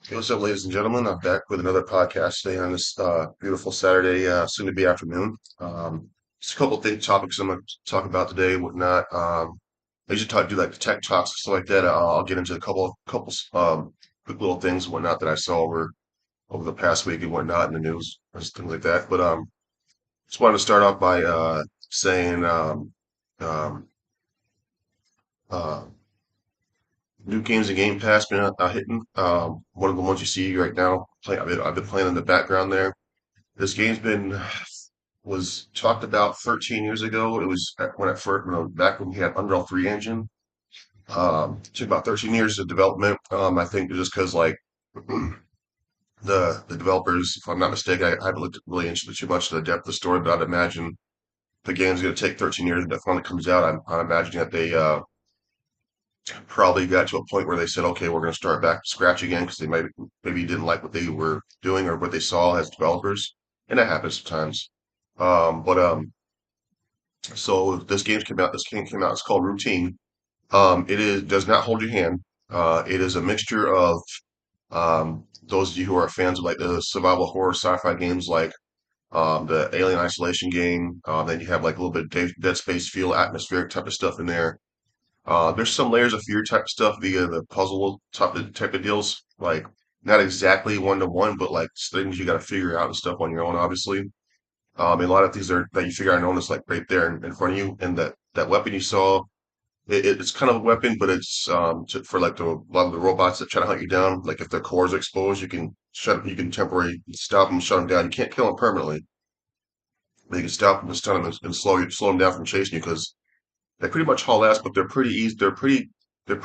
Hey, what's up, ladies and gentlemen? I'm back with another podcast today on this beautiful Saturday, soon to be afternoon. Just a couple of topics I'm going to talk about today, whatnot. I usually do like the tech talks and stuff like that. I'll get into a couple quick little things and whatnot that I saw over the past week and whatnot in the news and things like that. But just wanted to start off by saying um, uh, new games and Game Pass been hitting. One of the ones you see right now, I've been playing in the background there. This game's been was talked about 13 years ago. It was when it first, back when we had Unreal 3 engine. It took about 13 years of development. I think just because like the developers, if I'm not mistaken, I haven't looked really into too much of the depth of the story, but I'd imagine the game's going to take 13 years. And that finally comes out. I'm imagining that they probably got to a point where they said, okay, we're going to start back to scratch again because they maybe didn't like what they were doing or what they saw as developers, and that happens sometimes. But So This game came out. It's called Routine. It is does not hold your hand. It is a mixture of those of you who are fans of like the survival horror sci-fi games, like the Alien Isolation game. Then you have like a little bit of Dead Space feel, atmospheric type of stuff in there. There's some layers of fear type stuff via the puzzle type of deals. Like not exactly one to one, but like things you got to figure out and stuff on your own, obviously. And a lot of things that you figure out on your own is like right there in front of you. And that weapon you saw, it's kind of a weapon, but it's for like a lot of the robots that try to hunt you down. Like if their cores are exposed, you can temporarily stop them, shut them down. You can't kill them permanently, but you can stop them and stun them and slow them down from chasing you because they pretty much haul ass, but they're pretty easy. They're pretty the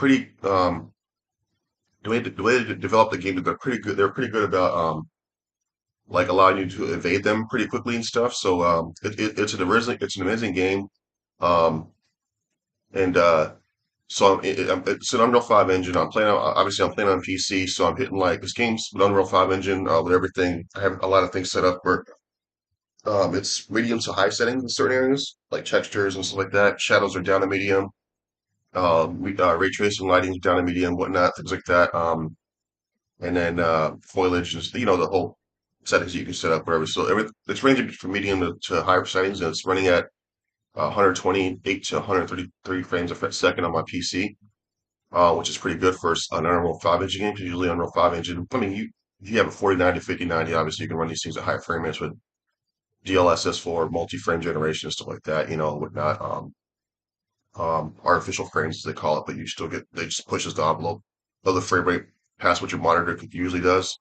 way they develop the game, they're pretty good. They're pretty good about like allowing you to evade them pretty quickly and stuff. So it's an amazing game. Um, and so it's an Unreal 5 engine. I'm playing on PC, so I'm hitting like this game's with Unreal 5 engine with everything. I have a lot of things set up where it's medium to high settings in certain areas, like textures and stuff like that. Shadows are down to medium. Ray tracing lighting is down to medium, whatnot, things like that. And then foliage is the whole settings you can set up wherever. It's ranging from medium to higher settings, and it's running at 128 to 133 frames a second on my PC, which is pretty good for an Unreal 5 engine game. Because usually Unreal 5 engine, I mean, you have a 4090, 5090, obviously you can run these things at higher frame rates with DLSS for multi-frame generation and stuff like that, whatnot. Artificial frames as they call it, but they just pushes the envelope of the frame rate past what your monitor usually does.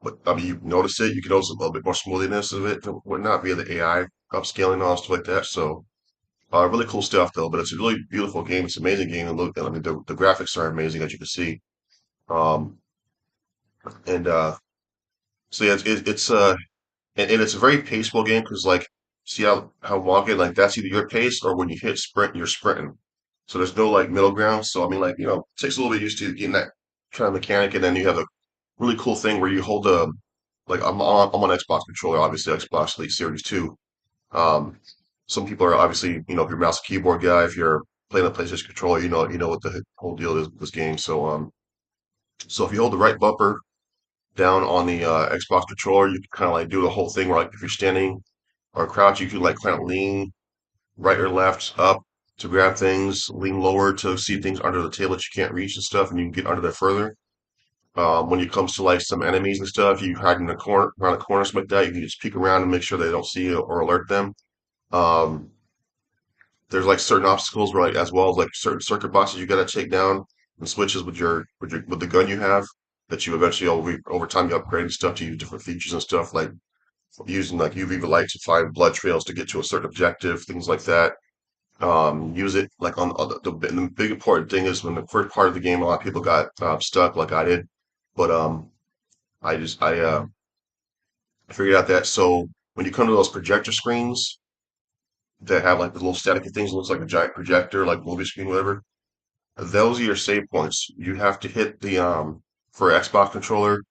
But I mean, you notice it. You can notice a little bit more smoothness of it and whatnot via the AI upscaling and all stuff like that. So, really cool stuff though. But it's a really beautiful game. It's an amazing game to look at. I mean, the graphics are amazing as you can see. Um, and so yeah, and it's a very paceful game because like, see how walking like that's either your pace or when you hit sprint, you're sprinting. So there's no like middle ground. So I mean, like it takes a little bit used to getting that kind of mechanic, and then you have a really cool thing where you hold a like I'm on Xbox controller, obviously Xbox Elite Series 2. Um, some people are obviously, if you're a mouse and keyboard guy, if you're playing a PlayStation controller, you know what the whole deal is with this game. So if you hold the right bumper down on the Xbox controller, you can kind of like do the whole thing where like if you're standing or crouch, you can like kind of lean right or left up to grab things, lean lower to see things under the table that you can't reach and stuff, and you can get under there further. When it comes to like some enemies and stuff, you hide in the corner, around the corners like that. You can just peek around and make sure they don't see you or alert them. Um, there's like certain obstacles where like as well as like certain circuit boxes you got to take down and switches with the gun you have that you eventually over time you upgrade and stuff to use different features and stuff like using like UV light to find blood trails to get to a certain objective, things like that. Use it like on the big important thing is when the first part of the game, a lot of people got stuck like I did, but I figured out that so when you come to those projector screens that have like the little staticky things, that looks like a giant projector, like movie screen, whatever. Those are your save points. You have to hit the for Xbox controller,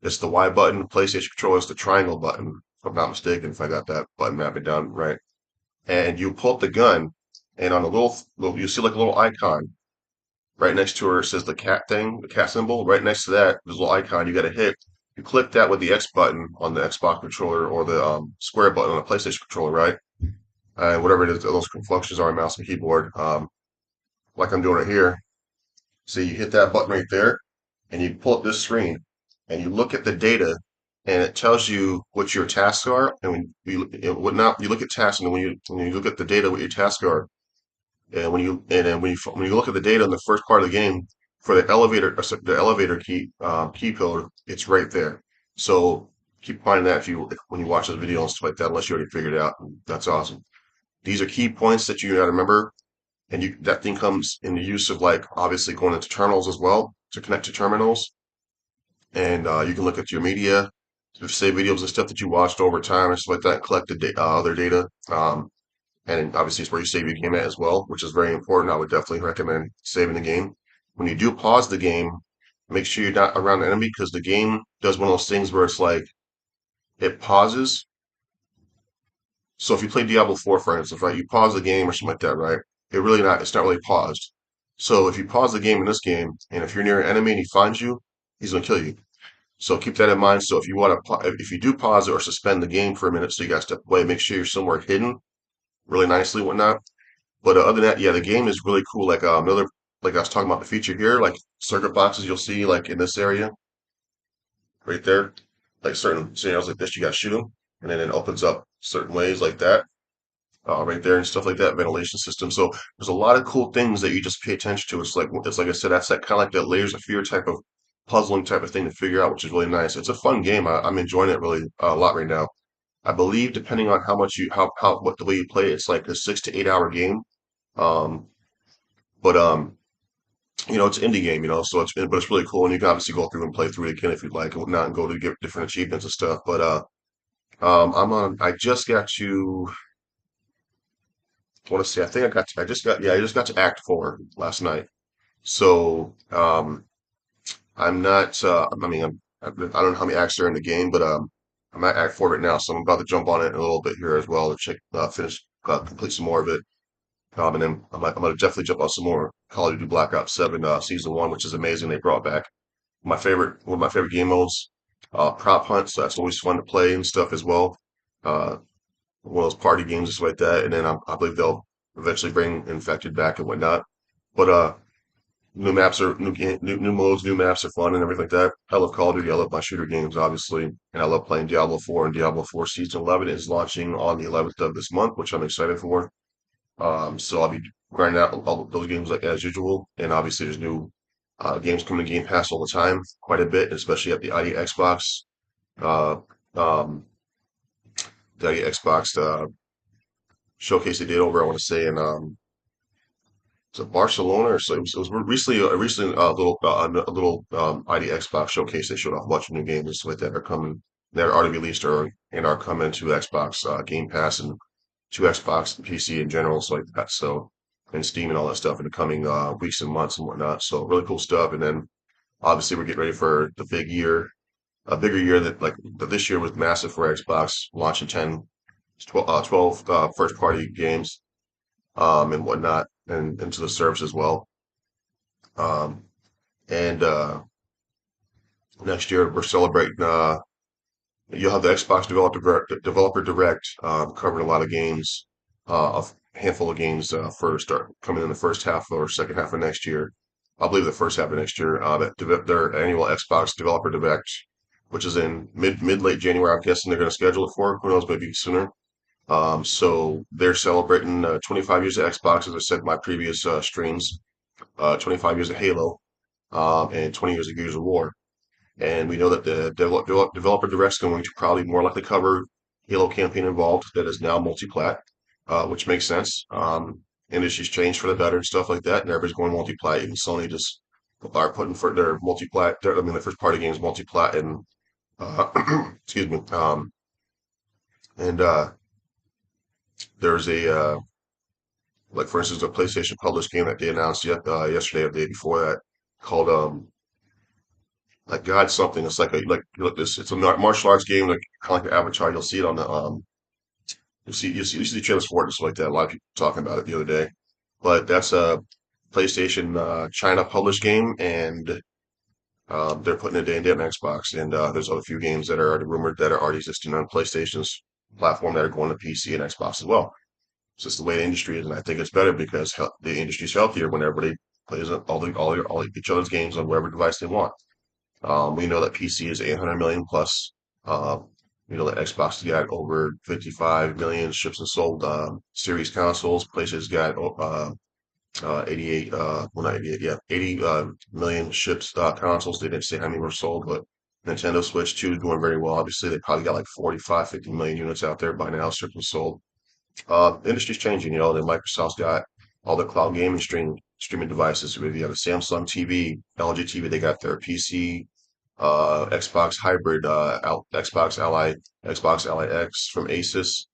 it's the Y button. PlayStation controller is the triangle button. If I'm not mistaken, if I got that button mapping down right. And you pull up the gun, and on the you see like a little icon right next to her says the cat thing, the cat symbol. Right next to that, there's a little icon you got to hit. You click that with the X button on the Xbox controller or the square button on the PlayStation controller, right? Whatever it is, those functions are on mouse and keyboard, like I'm doing it here. So you hit that button right there, and you pull up this screen, and you look at the data, and it tells you what your tasks are, and when what not, you look at tasks, and when you look at the data, what your tasks are, and when you look at the data in the first part of the game for the elevator key pillar, it's right there. So keep finding that if you when you watch this video and stuff like that, unless you already figured it out. That's awesome. These are key points that you got to remember, and you that thing comes in the use of like obviously going into terminals as well to connect to terminals, and you can look at your media, save videos and stuff that you watched over time and stuff like that, and collect the other data. And obviously it's where you save your game at as well, which is very important. I would definitely recommend saving the game. When you do pause the game, make sure you're not around the enemy because the game does one of those things where it's like it pauses. So if you play Diablo 4, for instance, right, you pause the game or something like that, right? It's not really paused. So if you pause the game in this game, and if you're near an enemy and he finds you, he's gonna kill you. So keep that in mind. So if you do pause it or suspend the game for a minute, so you got to step away, make sure you're somewhere hidden, really nicely, whatnot. But other than that, yeah, the game is really cool. Like like I was talking about the feature here, like circuit boxes you'll see like in this area right there, like certain scenarios like this, you got to shoot them, and then it opens up certain ways like that, right there and stuff like that. Ventilation system. So there's a lot of cool things that you just pay attention to. It's like I said, that's that kind of like that layers of fear type of puzzling type of thing to figure out, which is really nice. It's a fun game. I'm enjoying it really a lot right now. I believe depending on how much you how what the way you play, it's like a 6 to 8 hour game. Um, but it's an indie game, so but it's really cool, and you can obviously go through and play through it again if you'd like, and whatnot, and go to get different achievements and stuff. But I just got to, I want to say, I think I just got to Act 4 last night. So I'm not, I mean, I don't know how many acts are in the game, but I'm at Act 4 right now, so I'm about to jump on it in a little bit here as well to complete some more of it. And then I'm gonna definitely jump on some more Call of Duty Black Ops 7 Season 1, which is amazing. They brought back one of my favorite game modes, prop hunt. So that's always fun to play and stuff as well. Uh, One of those party games and stuff like that. And then I believe they'll eventually bring Infected back and whatnot. But new maps are new modes, new maps are fun and everything like that. I love Call of Duty. I love my shooter games, obviously, and I love playing Diablo 4. And Diablo 4 Season 11 is launching on the 11th of this month, which I'm excited for. So I'll be grinding out all those games like as usual. And obviously, there's new games coming to Game Pass all the time, quite a bit, especially at the ID Xbox, uh, um, the ID Xbox showcase they did over, I want to say, in was it Barcelona or so. It was recently a little ID Xbox showcase. They showed off a bunch of new games and stuff like that are coming that are already released or and are coming to Xbox Game Pass and to Xbox and PC in general, so like that. So and Steam and all that stuff in the coming weeks and months and whatnot. So really cool stuff. And then obviously we're getting ready for the big year, a bigger year that this year was massive for Xbox, launching 12 first party games and whatnot, and into the service as well. Um, and Next year we're celebrating. You'll have the Xbox Developer Direct covering a lot of games, a handful of games first start coming in the first half or second half of next year. I believe the first half of next year. Their annual Xbox Developer Direct, which is in mid late January. I'm guessing they're going to schedule it for. Who knows? Maybe sooner. So they're celebrating 25 years of Xbox, as I said in my previous streams. 25 years of Halo, and 20 years of Gears of War. And we know that the developer direct's going to probably more likely cover Halo campaign involved that is now multi-plat, which makes sense. Industry's changed for the better and stuff like that, and everybody's going multi-plat. Even Sony just are putting for their multi-plat. I mean, the first party games multi-plat, and excuse me. And There's a like for instance a PlayStation published game that they announced yesterday or the day before that called like God something. It's like this. It's a martial arts game, like kind of like Avatar. You'll see it on the you see the trailers for it and stuff like that. A lot of people talking about it the other day. But that's PlayStation China published game, and they're putting it day and date on Xbox. And there's a few games that are already rumored that are already existing on PlayStation's platform that are going to PC and Xbox as well. It's just the way the industry is, and I think it's better because the industry's healthier when everybody plays all each other's games on whatever device they want. We know that PC is 800 million plus. Um, we know that Xbox has got over 55 million ships and sold series consoles. PlayStation's got 88, well not 88, yeah, 80 million ships consoles. They didn't say how many were sold, but Nintendo Switch 2 is doing very well. Obviously, they probably got like 45, 50 million units out there by now, shipped and sold. The industry's changing, you know, and Microsoft's got all the cloud gaming streaming devices. Whether you have a Samsung TV, LG TV, they got their PC, Xbox hybrid, Xbox Ally, Xbox Ally X from Asus.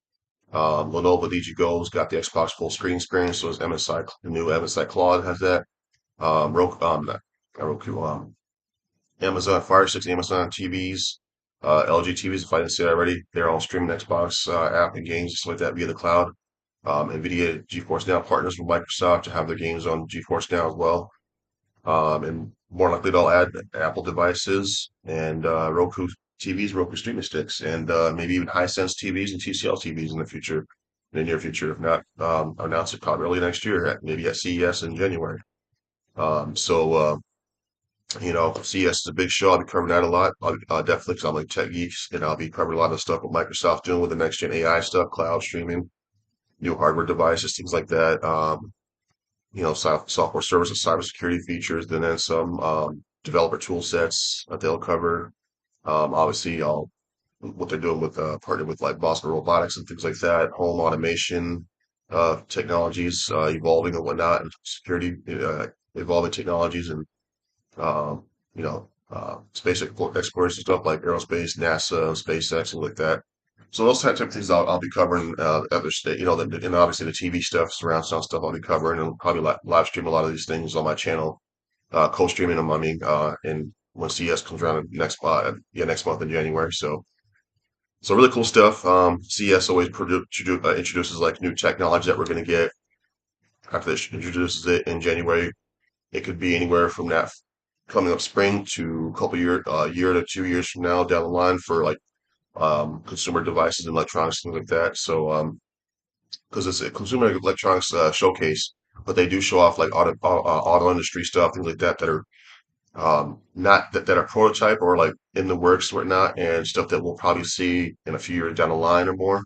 Lenovo DigiGo's got the Xbox full screen experience, so is MSI, the new MSI Claude has that. Roku, not Roku, Amazon Fire Sticks, Amazon TVs, LG TVs, if I didn't say that already, they're all streaming Xbox app and games, just like that via the cloud. NVIDIA GeForce Now partners with Microsoft to have their games on GeForce Now as well. And more likely they'll add Apple devices and Roku TVs, Roku streaming sticks, and maybe even Hisense TVs and TCL TVs in the future, in the near future, if not announce it probably early next year, maybe at CES in January. So you know, CES is a big show. I'll be covering that a lot. Definitely because I'm like tech geeks, and I'll be covering a lot of stuff with Microsoft doing with the next gen AI stuff, cloud streaming, new hardware devices, things like that. You know, software services, cybersecurity features, and then some developer tool sets that they'll cover. Obviously, what they're doing with partnering with like Boston Robotics and things like that, home automation technologies evolving and whatnot, and security evolving technologies and you know, space exploration stuff like aerospace, NASA, SpaceX, and like that. So those types of things I'll be covering. Other state, you know, and obviously the TV stuff, surround sound stuff I'll be covering, and probably live stream a lot of these things on my channel, co-streaming them. I mean, and when CES comes around next yeah, next month in January. So really cool stuff. CES always introduces like new technology that we're going to get after this introduces it in January. It could be anywhere from that coming up spring to a couple year to 2 years from now down the line for like consumer devices and electronics things like that. So because it's a consumer electronics showcase, but they do show off like auto industry stuff, things like that that are not that are prototype or like in the works, whatnot, and stuff that we'll probably see in a few years down the line or more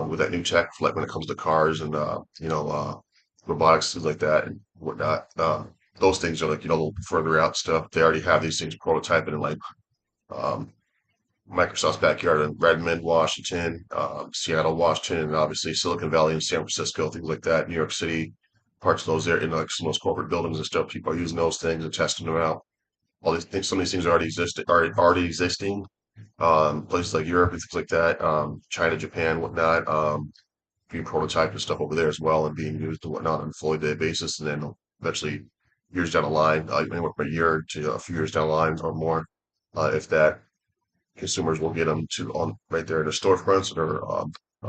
with that new tech, like when it comes to cars and you know robotics, things like that and whatnot. Those things are like you know a little further out stuff. They already have these things prototyping in like um, Microsoft's backyard in Redmond, Washington, Seattle, Washington, and obviously Silicon Valley and San Francisco, things like that. New York City, parts of those there in like some of those corporate buildings and stuff. People are using those things and testing them out. All these things, some of these things are already existing. Places like Europe and things like that, China, Japan, whatnot, being prototyped and stuff over there as well, and being used and whatnot on a fully day basis, and then eventually years down the line, anywhere from a year to a few years down the line or more, if that consumers will get them to on right there in the storefronts or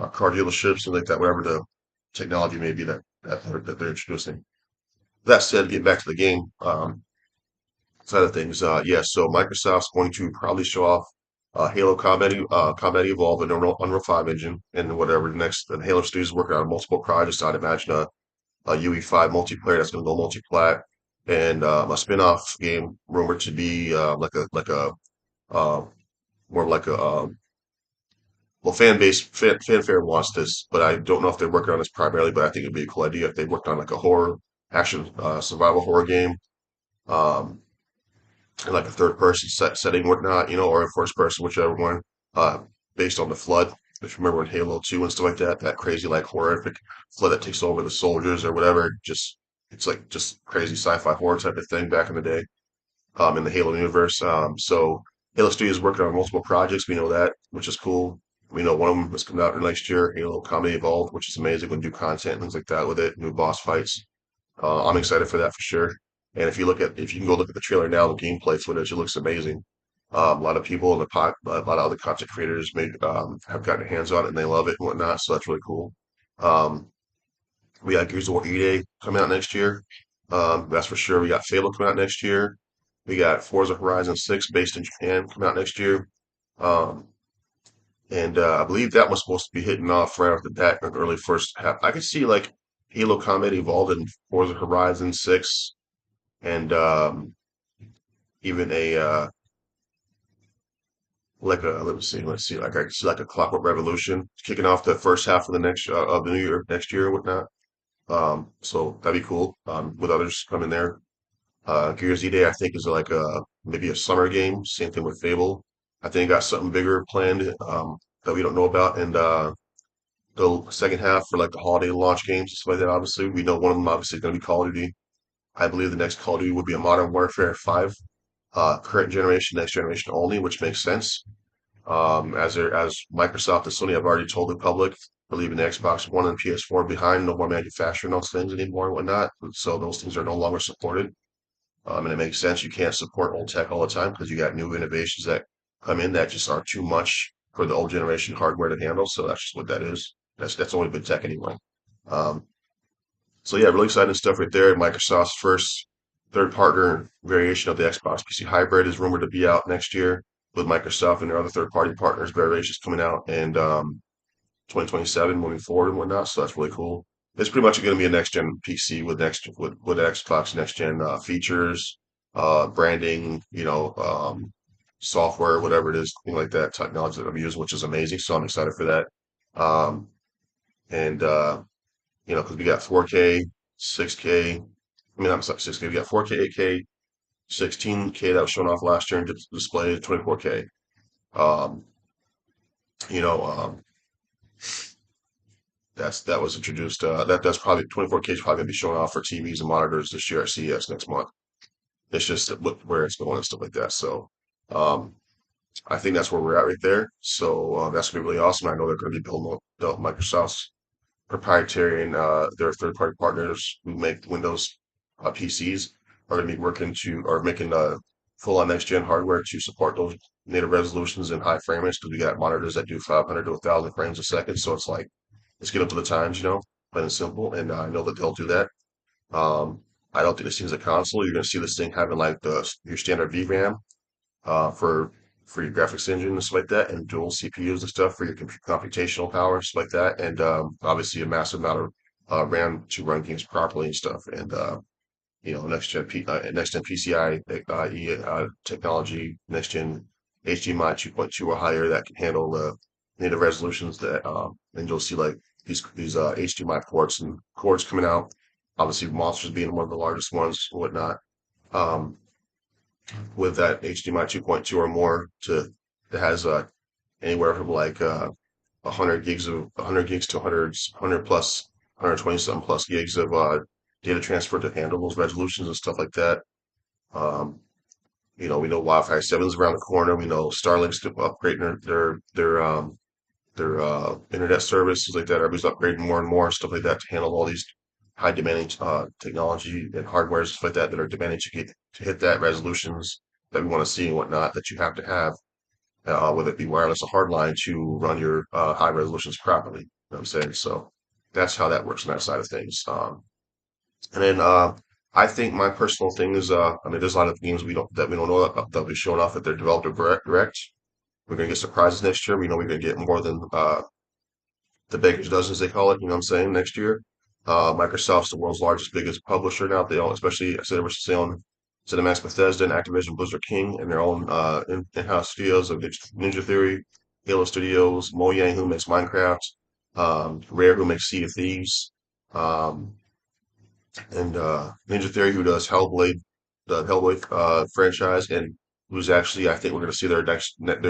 car dealerships and like that, whatever the technology may be that they're introducing. That said, get back to the game. Side of things, yeah, so Microsoft's going to probably show off Halo Combat Evolve and Unreal 5 engine and whatever the next, and Halo Studios working on multiple projects. I'd imagine a UE5 multiplayer that's going to go multi-plat and a spin-off game rumored to be uh, more like a well, fanfare wants this, but I don't know if they're working on this primarily, but I think it'd be a cool idea if they worked on like a horror action survival horror game. Um, in like a third person setting, whatnot, you know, or a first person, whichever one, uh, based on the flood. If you remember in Halo 2 and stuff like that, that crazy like horrific flood that takes over the soldiers or whatever, just it's like just crazy sci-fi horror type of thing back in the day, in the Halo universe. So Halo Studios is working on multiple projects. We know that, which is cool. We know one of them is coming out next year, Halo Combat Evolved, which is amazing. Going to do content, things like that with it, new boss fights. I'm excited for that for sure. And if you can go look at the trailer now, the gameplay footage, it looks amazing. A lot of people in a lot of other content creators have gotten their hands on it and they love it and whatnot. So that's really cool. Um, we got Gears of War E-Day coming out next year. That's for sure. We got Fable coming out next year. We got Forza Horizon 6 based in Japan coming out next year. Um, and I believe that was supposed to be hitting off right off the bat in the early first half. I could see like Halo Combat Evolved in Forza Horizon 6 and even a like a let's see, like I could see like a Clockwork Revolution kicking off the first half of the next of the new year next year or whatnot. So that'd be cool. With others coming there. Gears E-Day, I think, is like a maybe a summer game. Same thing with Fable. I think got something bigger planned that we don't know about. And the second half for like the holiday launch games and stuff like that. Obviously, we know one of them obviously is going to be Call of Duty. I believe the next Call of Duty will be a Modern Warfare 5, current generation, next generation only, which makes sense. As Microsoft and Sony have already told the public, believe in the Xbox One and PS4 behind, no more manufacturing those things anymore and whatnot. So those things are no longer supported. And it makes sense. You can't support old tech all the time because you got new innovations that come in that just are too much for the old generation hardware to handle. So that's just what that is. That's only been tech anyway. Um, so yeah, really exciting stuff right there. Microsoft's first third partner variation of the Xbox PC Hybrid is rumored to be out next year with Microsoft and their other third party partners variations coming out and 2027 moving forward and whatnot. So that's really cool. It's pretty much going to be a next gen PC with with Xbox next gen features, branding, software, whatever it is, thing like that, technology that I'm using, which is amazing. So I'm excited for that. Um, and because we got 4K, 6K. I mean, I'm sorry, 6K. We got 4K, 8K, 16K that was shown off last year and display 24K. Um, you know, um, that was introduced. That's probably 24K is probably gonna be shown off for TVs and monitors this year at CES next month. It's just where it's going and stuff like that. So um, I think that's where we're at right there. So that's gonna be really awesome. I know they're gonna be building Microsoft's proprietary and their third party partners who make Windows PCs are gonna be working to or making full on next gen hardware to support those native resolutions and high frame rates because we got monitors that do 500 to 1,000 frames a second. So it's like let's get up to the times, plain and simple. And I know that they'll do that. Um, I don't think this thing's a console. You're going to see this thing having like your standard VRAM for your graphics engine and stuff like that, and dual CPUs and stuff for your computational power and stuff like that, and obviously a massive amount of RAM to run games properly and stuff. And next gen PCI technology, next gen HDMI 2.2 or higher that can handle the native resolutions that and you'll see like these HDMI ports and cords coming out. Obviously, Monsters being one of the largest ones, and whatnot. Um, with that HDMI 2.2 or more to that has anywhere from like 100 gigs to 100 plus 120 something plus gigs of data transfer to handle those resolutions and stuff like that. Um, we know Wi-Fi 7 is around the corner. We know Starlink's upgrading their internet services like that. Everybody's upgrading more and more stuff like that to handle all these high demanding technology and hardware stuff like that that are demanding to hit that resolutions that we want to see and whatnot that you have to have, whether it be wireless or hardline to run your high resolutions properly. You know what I'm saying? So that's how that works on that side of things. And then I think my personal thing is, I mean, there's a lot of games we don't know that'll be showing off at their developer direct. We're gonna get surprises next year. We know we're gonna get more than the baker's dozen, as they call it. You know what I'm saying? Next year, Microsoft's the world's largest, biggest publisher now. They own, especially I said they own ZeniMax, Bethesda, and Activision Blizzard King, and their own in-house studios of Ninja Theory, Halo Studios, Mojang, who makes Minecraft, Rare, who makes Sea of Thieves. Um, and Ninja Theory, who does the Hellblade franchise, and who's actually, I think we're going to see their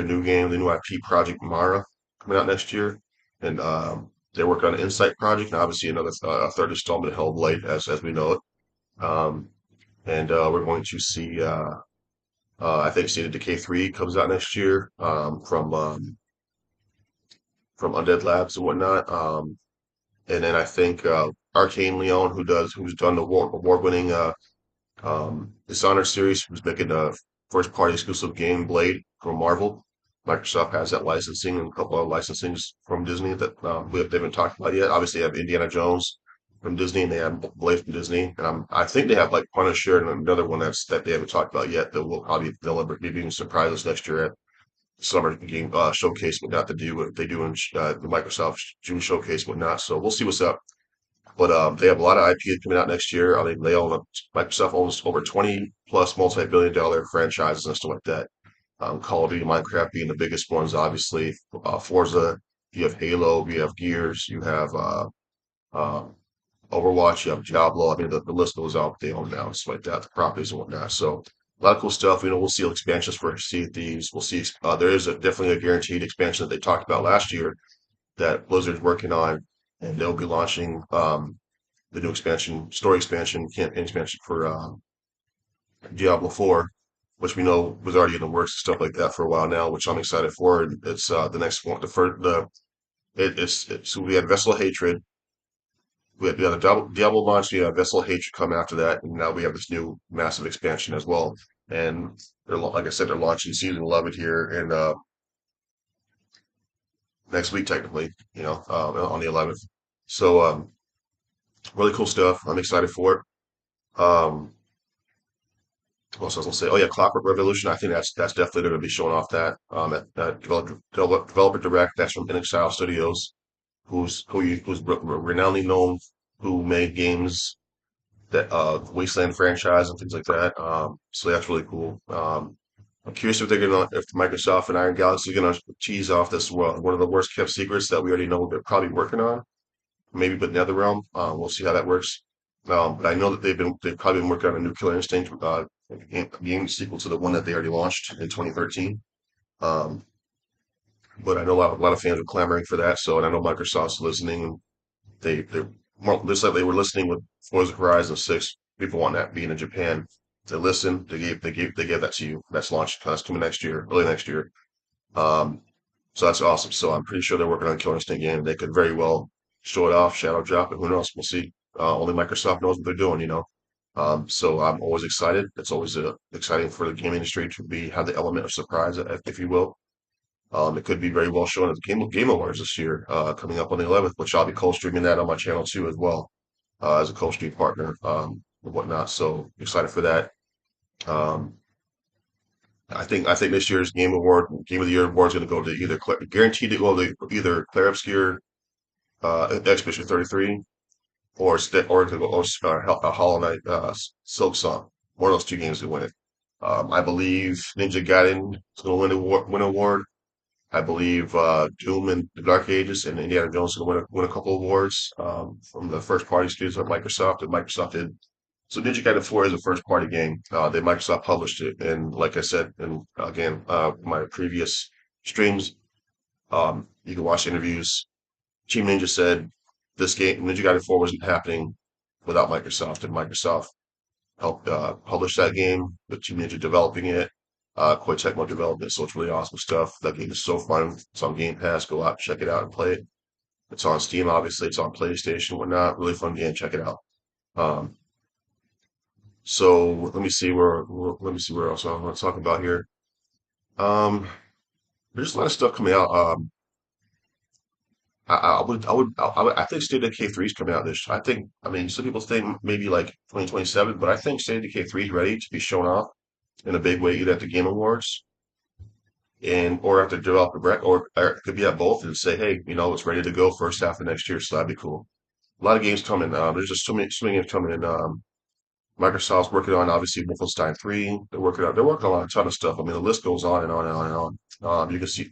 new game, the new IP Project Mara, coming out next year, and they're working on an Insight project, and obviously another third installment of Hellblade, as we know it. Um, and we're going to see, I think, State of Decay 3 comes out next year from Undead Labs and whatnot. And then I think Arcane Leon, who's done the award-winning Dishonored series, who's making a first-party exclusive game Blade from Marvel. Microsoft has that licensing and a couple of licensings from Disney that they haven't talked about yet. Obviously, you have Indiana Jones, from Disney, and they have Blade from Disney, and I think they have like Punisher and another one that they haven't talked about yet that will probably they'll maybe even surprise us next year at summer game showcase, but not to do what they do in the Microsoft June showcase, whatnot. So we'll see what's up. But they have a lot of IP coming out next year. I mean, they own Microsoft owns over 20 plus multi-billion-dollar franchises and stuff like that. Call of Duty, Minecraft being the biggest ones, obviously. Forza, you have Halo, you have Gears, you have uh, Overwatch, you have Diablo. I mean, the list goes out. They own now, stuff like that, the properties and whatnot. So a lot of cool stuff. We'll see expansions for Sea of Thieves. We'll see. There is definitely a guaranteed expansion that they talked about last year that Blizzard's working on, and they'll be launching the new expansion, story expansion, campaign expansion for Diablo 4, which we know was already in the works and stuff like that for a while now, which I'm excited for. And it's the next one, the first, so we had Vessel of Hatred. We had the Diablo launch, we have Vessel of Hatred come after that, and now we have this new massive expansion as well. And like I said, they're launching season 11 here in next week, technically, on the 11th. So really cool stuff. I'm excited for it. What else I was gonna say? Oh yeah, Clockwork Revolution. I think that's definitely going to be showing off that at Developer Direct. That's from Inxile Studios, who's renownedly known, who made games that Wasteland franchise and things like that. So that's really cool. I'm curious if Microsoft and Iron Galaxy are gonna cheese off this one of the worst kept secrets that we already know they're probably working on. Maybe but NetherRealm. We'll see how that works. But I know that they've probably been working on a new Killer Instinct game sequel to the one that they already launched in 2013. Um, but I know a lot of fans are clamoring for that. So, and I know Microsoft's listening. They more just like they were listening with Forza Horizon 6. People want that being in Japan. They listened. They gave that to you. That's launched. That's coming next year, early next year. Um, so that's awesome. So I'm pretty sure they're working on a Killer Instinct game. They could very well show it off, shadow drop it. Who knows? We'll see. Only Microsoft knows what they're doing. So I'm always excited. It's always exciting for the game industry to have the element of surprise, if you will. It could be very well shown at the Game Awards this year, coming up on the 11th, which I'll be co-streaming that on my channel too as well, as a co-stream partner, and whatnot. So excited for that. Um, I think this year's Game of the Year award is going to go to guaranteed to go to either Clair Obscur, Expedition 33, or to go Hollow Knight, Silk Song. One of those two games to win it. I believe Ninja Gaiden is going to win an award. I believe Doom and the Dark Ages and Indiana Jones are going to win a couple awards from the first party studios of Microsoft. And Microsoft did. So Ninja Gaiden 4 is a first party game. Microsoft published it. And like I said, and again, my previous streams, you can watch interviews. Team Ninja said this game, Ninja Gaiden 4, wasn't happening without Microsoft, and Microsoft helped publish that game with Team Ninja developing it, Koei Tecmo development. So it's really awesome stuff. That game is so fun. It's on Game Pass. Go out, check it out, and play it. It's on Steam, obviously. It's on PlayStation, whatnot. Really fun game. Check it out. Um, so let me see where else I want to talk about here. Um, there's a lot of stuff coming out. I think State of Decay 3 is coming out this. I mean, some people think maybe like 2027, but I think State of Decay 3 is ready to be shown off in a big way, either at the Game Awards or at the developer or it could be at both and say, hey, it's ready to go first half of next year. So that'd be cool. A lot of games coming. There's just so many games coming in. Microsoft's working on obviously Wolfenstein 3. They're working on a ton of stuff. I mean, the list goes on and on and on and on. You can see,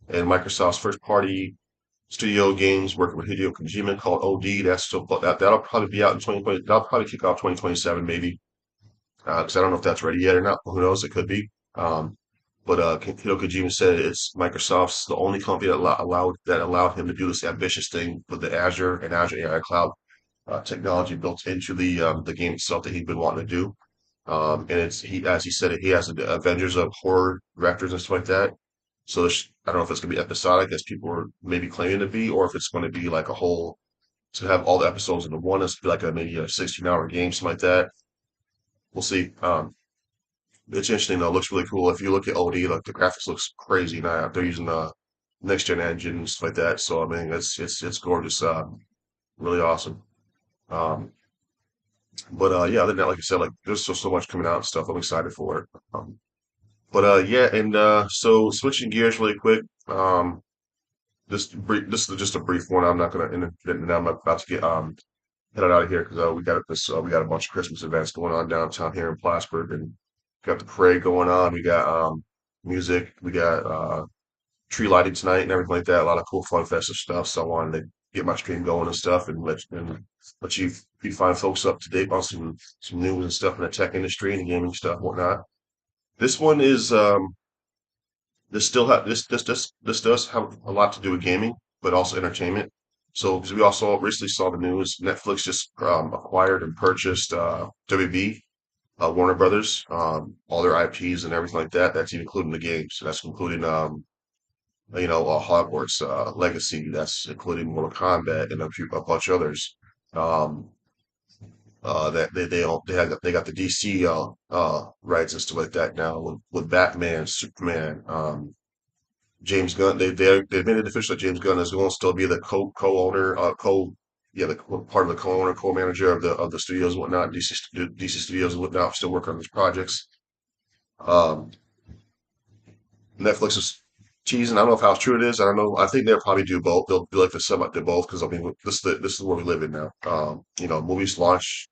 and Microsoft's first party studio games working with Hideo Kojima called OD. That'll probably be out in 2020. That'll probably kick off 2027 maybe. Because I don't know if that's ready yet or not. Who knows? It could be. But Hideo Kojima said it's Microsoft's the only company that allowed him to do this ambitious thing with the Azure and Azure AI Cloud technology built into the game itself that he'd been wanting to do. And as he said it, he has the Avengers of horror directors and stuff like that. So I don't know if it's going to be episodic, as people were maybe claiming to be, or if it's going to be like a whole to have all the episodes into one. It's like maybe a 16-hour game, something like that. We'll see. It's interesting though. It looks really cool. If you look at OD, like the graphics looks crazy now. They're using next gen engine and stuff like that. So I mean, it's gorgeous. Really awesome. Um, but yeah, other than that, like I said, like there's so much coming out and stuff. I'm excited for it. But yeah, and so switching gears really quick. This is just a brief one. I'm not gonna, and I'm about to get headed out of here because we got a bunch of Christmas events going on downtown here in Plattsburgh, and got the parade going on. We got music. We got tree lighting tonight and everything like that. A lot of cool, fun, festive stuff. So I wanted to get my stream going and stuff, and let you find folks up to date on some news and stuff in the tech industry and the gaming stuff, and whatnot. This one is this still ha this does have a lot to do with gaming, but also entertainment. So, because we also recently saw the news, Netflix just acquired and purchased WB, Warner Brothers, all their IPs and everything like that. That's even including the games. So that's including Hogwarts Legacy. That's including Mortal Kombat and a bunch of others. Um, that they got the DC rights and stuff like that now with Batman, Superman. James Gunn. They've made it official that James Gunn is going to still be the co-owner, the part of the co-owner, co-manager of the studios and whatnot, DC Studios and whatnot, still working on these projects. Um, Netflix is teasing. I don't know if how true it is. I don't know. I think they'll probably do both. They'll do like the semi do both because I mean this is where we live in now. Movies launch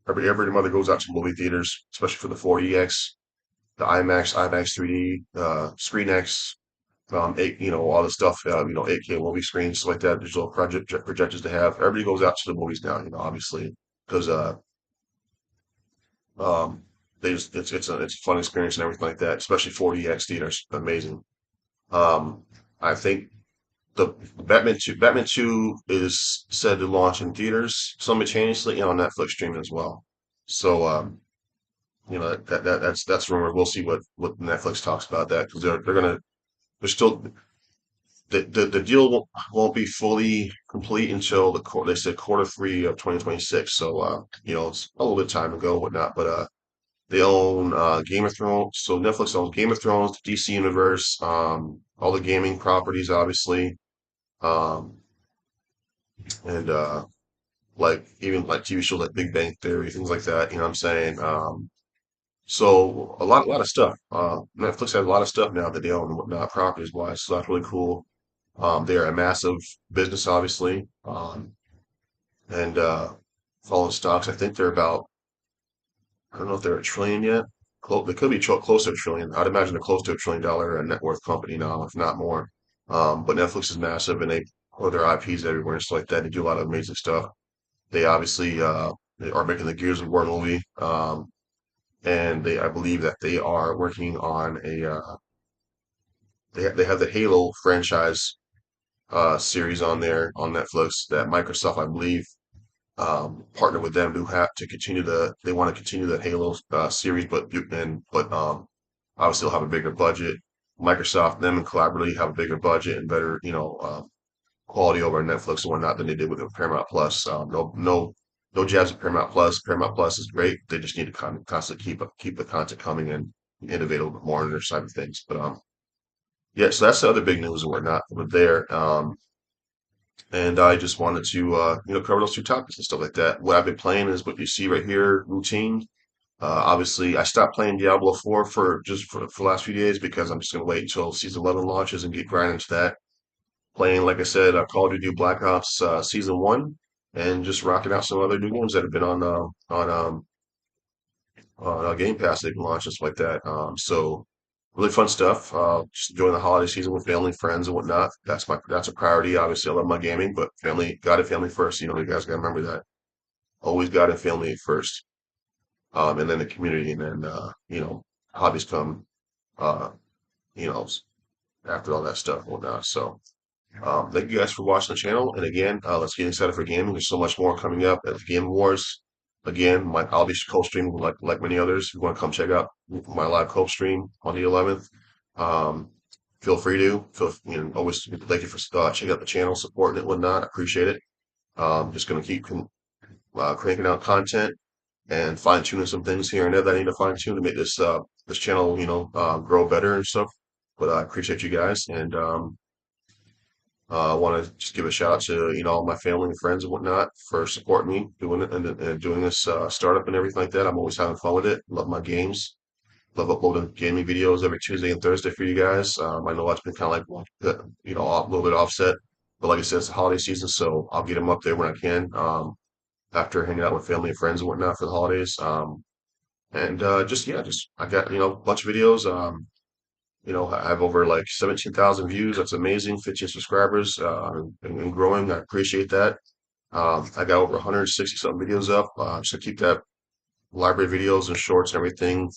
every mother goes out to movie theaters, especially for the 4DX, the IMAX 3D, ScreenX, all the stuff, 8K movie screens, stuff like that, digital projectors to have. Everybody goes out to the movies now, obviously, because um, it's a fun experience and everything like that, especially 4DX theaters, amazing. Um, I think the Batman 2 is said to launch in theaters simultaneously and on Netflix streaming as well. So, that's rumored. We'll see what Netflix talks about that because they're still the deal won't be fully complete until they said quarter 3 of 2026. So it's a little bit of time to go, whatnot. But they own Game of Thrones. So Netflix owns Game of Thrones, the DC universe, all the gaming properties, obviously, um, and like even like TV shows like Big Bang Theory, things like that. You know what I'm saying? So a lot of stuff. Netflix has a lot of stuff now that they own and whatnot, properties wise. So that's really cool. They're a massive business, obviously, and falling stocks. I think they're about. I don't know if they're a trillion yet. They could be close to a trillion. I'd imagine they're close to $1 trillion net worth company now, if not more. But Netflix is massive, and they put their IPs everywhere and stuff like that. They do a lot of amazing stuff. They obviously they are making the Gears of War movie, and I believe that they are working on they have the Halo franchise series on there on Netflix that Microsoft, I believe, partner with them to have to continue they want to continue the Halo series, but obviously they'll have a bigger budget. Microsoft, them and collaboratively have a bigger budget and better, quality over Netflix and whatnot than they did with Paramount Plus. No jabs at Paramount Plus. Paramount Plus is great. They just need to constantly keep the content coming and innovate a little bit more on their side of things. But yeah, so that's the other big news and whatnot over there. And I just wanted to, cover those two topics and stuff like that. What I've been playing is what you see right here, routine. Obviously, I stopped playing Diablo 4 for the last few days because I'm just going to wait until Season 11 launches and get grinding into that. Playing, like I said, Call of Duty Black Ops Season 1 and just rocking out some other new games that have been on Game Pass. They've been launched, just like that. So really fun stuff. Just enjoying the holiday season with family, friends, and whatnot. That's a priority. Obviously, I love my gaming, but got it, family first. You guys got to remember that. Always got it, family first, and then the community, and then hobbies come, uh, you know, after all that stuff and whatnot. So. Thank you guys for watching the channel. And again, let's get excited for gaming. There's so much more coming up at the Game Wars. Again, I'll be co-streaming like many others. If you want to come check out my live co-stream on the 11th, um, feel free to. Always thank you for checking out the channel, supporting it, and whatnot. I appreciate it. Just going to keep cranking out content and fine tuning some things here and there that I need to fine tune to make this channel, grow better and stuff. But I appreciate you guys and. I want to just give a shout out to all my family and friends and whatnot for supporting me doing it and doing this startup and everything like that. I'm always having fun with it. Love my games. Love uploading gaming videos every Tuesday and Thursday for you guys. I know that's been kind of like a little bit offset, but like I said, it's the holiday season, so I'll get them up there when I can. After hanging out with family and friends and whatnot for the holidays. And just yeah, just I got a bunch of videos. I have over like 17,000 views. That's amazing. 15 subscribers and growing. I appreciate that. I got over 160 something videos up. Just to keep that library videos and shorts and everything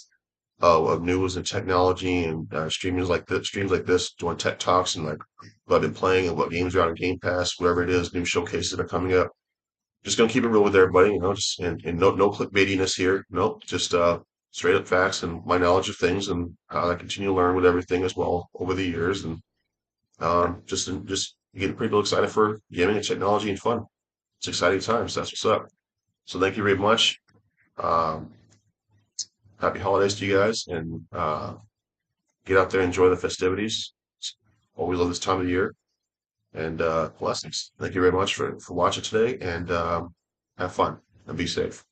of news and technology and streams like this, doing tech talks and like what I've been playing and what games are out on Game Pass, whatever it is, new showcases that are coming up. Just gonna keep it real with everybody, just and no clickbaitiness here. Nope, just straight up facts and my knowledge of things and how I continue to learn with everything as well over the years and just getting people excited for gaming and technology and fun. It's exciting times. That's what's up. So thank you very much. Um, Happy holidays to you guys and get out there and enjoy the festivities. Always love this time of the year and blessings. Thank you very much for watching today and have fun and be safe.